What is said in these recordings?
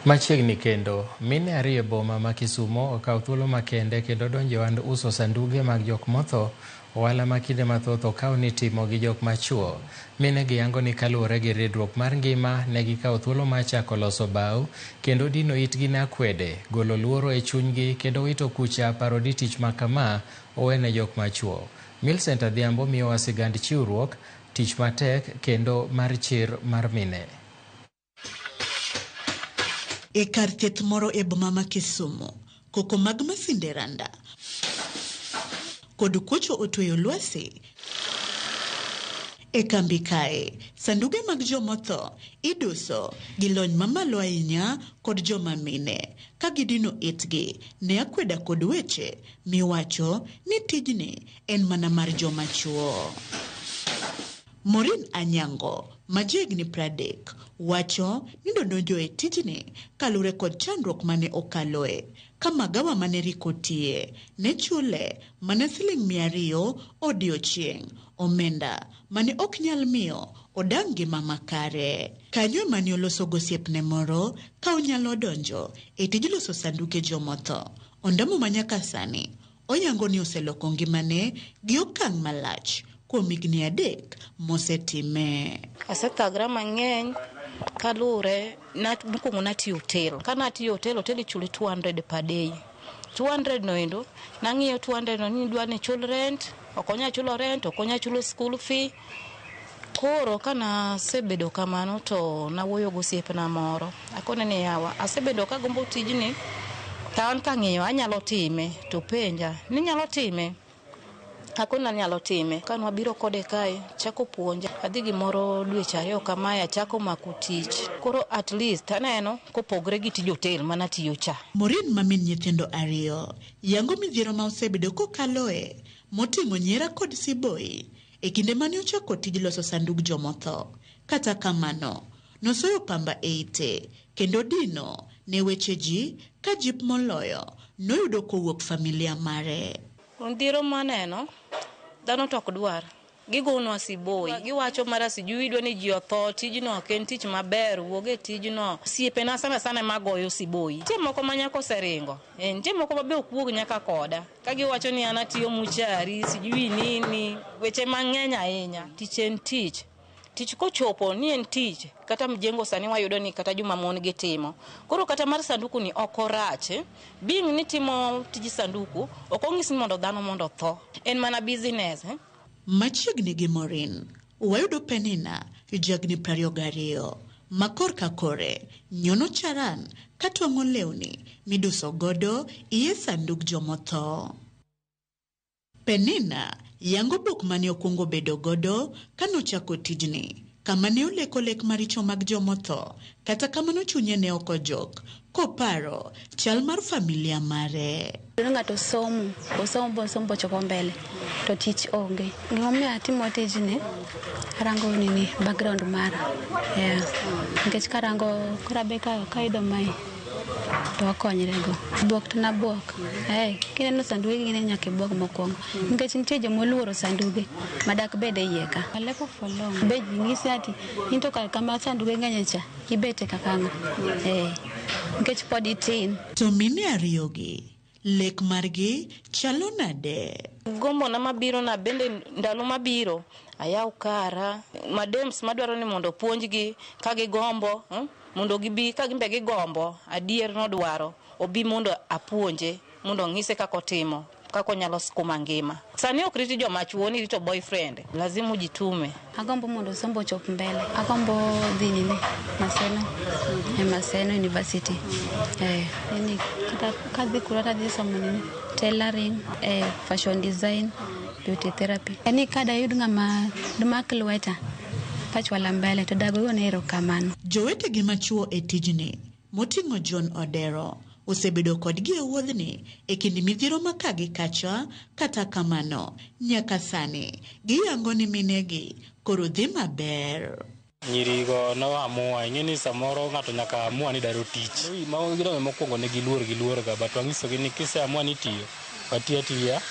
Machiegni kendo, mine ariyo boma ma Kisumo okaw thuolo makende kendo donjo ohand uso sanduge mag jok motho, ohala ma kinde mathoth okaw ni timo gi jok machuo. Mine gi yango ni kaluwore gi ridruok mar ngima, ne gikawo thuolo mar chako loso bao kendo dino itgi ne akwede, golo luoro e chunygi kendo wito kucha paro ni tich ma kama owene jok machuo. Millicent Adhiambo miyowa sigand chiwruok, tich matek kendo mar chir mar mine. E kar thieth moro e boma ma Kisumo, koko mag masinde randa kod kuocho otweyo lwasi. E kambi kae, sanduge mag jomotho iduso gi lony mamalo ahinya kod joma mine, ka gidino itgi ne akweda kod weche miwacho ni tijni en mana mar joma chuo. Maureen Anyango, majigni 30, wacho ni donjo e tijni kalure kod chandruok mane okaloe, ka magawa mane rikotie ne chule mana $200 odiochieng', omenda mane ok nyal miyo odang' ngima makare. Kanyo mane oloso gosiepne moro ka onyalo donjo e tij loso sanduke jomotho. Ondamo manyaka sani oyango ni oseloko ngimane gi okang' malach kuom higni 3 mosetime. Asethagre mang'eny kalure mokwongo natiyo hotel. Ka natiyo hotel ichuli $200 per day. 200 no endo, nang'iyo 200 no ni dwa ni chul rent, ok onya chulo rent, ok onya chulo school fee. Koro kana sebedo kamano to nawuoyo gosiepna moro. Akone ni yawa, asebedo ka gombo tijni, ta an kang'iyo anyalo time, to penja ni nyalo time. Akona nyalo time. Kanwa biro kode kae, chako puonja. Adhi gimoro dweche 2 kamae achako mako tich. Koro at least aneno kopogre gi tij hotel mana tiyo cha. Maureen mamin nyithindo 2 yango midhiero ma osebedo kokaloe, moting'o nyiera kod siboi e kinde mane ochako tij loso sandug jomotho. Kata kamano, nosoyo pamba e ite kendo dino ne weche ji ka jip moloyo noyudo kowuok familia mare. Ndiro maneno dhano tok dwar gigonwa siboi giwacho mara sijui idwa ni ji otho tijno ok en tich maber wuoge tijno siepena sana magoyo siboi tie moko manyako seringo tie moko mabe okuog nyaka koda ka giwacho ni ana tiyo muchari sijui nini weche mang'eny ahinya. Tich en tich kochopo ni en tich kata mjengo sani wayudo ni kata juma mon gitimo. Koro kata mar sanduku ni okorache bing ni timo tiji sanduku okong'is ni mondo dhano mondo tho en mana business. Machiegni gi Maureen wayudo Penina jagni 22 makor ka kore nyono charan katwang'o lewni miduso godo iye sandug jomotho. Penina yango bok mane okwongo bedo godo kanochako tijni, kama ne oleko lek maricho mag jomotho, kata kamano chunye ne okojok koparo chal mar familia mare. Ng'ato somo chopo mbele to tich onge. Gimomiyo atimo tijni arango nini background mara. Nikech karango korabe ka idho mai to akonyrego. Buok to nabuok. Kineno sanduge gine nyaka buok mokwongo. Nikech nitie joma oluoro sanduge madak bede iye ka. Alepo for long. Be ng'isi ati into kama sanduge ng'eny cha ibete kakang'o. Nikech pod itin. To mine ariyogi lek margi chalo nade? Gombo na mabiro na bende ndalo mabiro ayaw kara madems madwaro ni mondo puonjgi ka gigombo mondo gibi ka gimbe gigombo adier no dwaro obi mondo apuonje mondo ng'ise kako timo kako nyalo skuma ngima. Sani ok riti joma chuo ni rito boyfriend, lazima ujitume. Agombo mondo sombo chop mbele. Agombo dhi nini Maseno University. Nini kata kazi kurata dhi somo nini tailoring, fashion design, beauty therapy. Kada yud ng'ama dmakilweta pachwala mbele to dago ne erokamano. Jowete gi machuo e tijni moting'o John Odero osebedo kodgi e wuodhni e kinde midhiero makagi kacha, kata kamano nyaka sani giyango ni minegi koro dhi maber. Nyirigo noamua ing'eni samoro ng'ato nyaka amua ni daro tich mokwongo ne giluor ga but wang'isogi ni kise amua ni tiyo watiya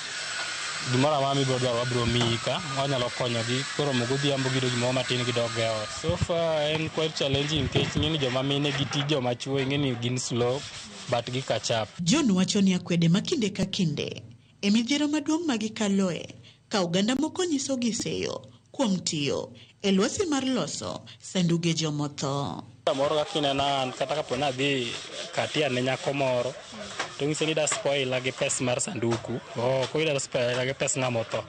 gimoro amora mibiro dwaro wabiro miyi ka, wanyalo konyogi, koro godhiambo gido gimoro matin gidok e ot. So far en quite challenging nikech ing'eni joma mine gi tij joma chuo ing'eni gin slow but gi catch up. John wacho ni akwede ma kinde ka kinde e midhiero maduong' ma gikaloe ka oganda moko nyiso gi seyo kuom tiyo e lwasi mar loso sanduge jomotho. Samoro kaka inena kata kapo nadhi katia ne nyako moro to ng'ise ni da spoil gi pes mar sanduku. Ko ida spoil gi pes ng'amotho.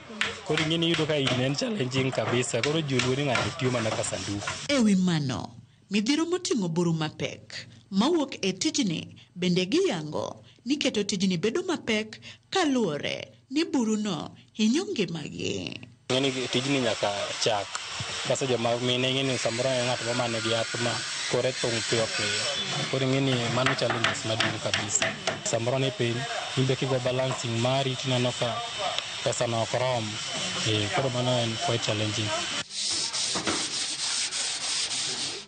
Koro ing'eni yudo ka in en challenging kabisa. Koro joluo ni ng'ato tiyo mana ka sanduku. E wi mano, midhiero moting'o buru mapek mawuok e tijni bende giyango ni keto tijni bedo mapek kaluwore ni buruno hinyo ngimagi. Ng'eni tijni nyaka chak. Kasa joma mine ng'eni samoro ng'ato ma manigi yath ma kore thung' piyo piyo. Koro ng'eni mano challenges maduong' kabisa. Samoro ni piny, imbe kigo balancing mari tineno ka pesa no ok rom. Koro mano en quite challenging.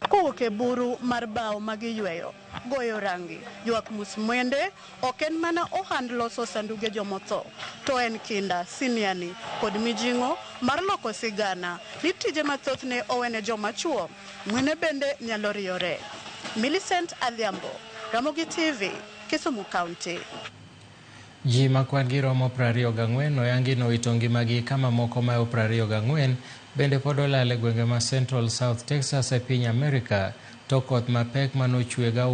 Kowuok e buru mar bao magiyweyo, goyo rangi, ywak musmwende, ok en mana ohand loso sanduge jomotho, to en kinda, siniani, kod mijing'o mar loko sigana, ni tije mathoth ne owene joma chuo, mwene bende nyalo riyore. Millicent Adhiambo, Ramogi TV, Kisumu County. Ji makwan gi romo 24 oyangi nowito ngimagi kama moko ma 24 bende pod olal e gwenge ma Central South Texas e piny Amerika to koth mapek manochwe ga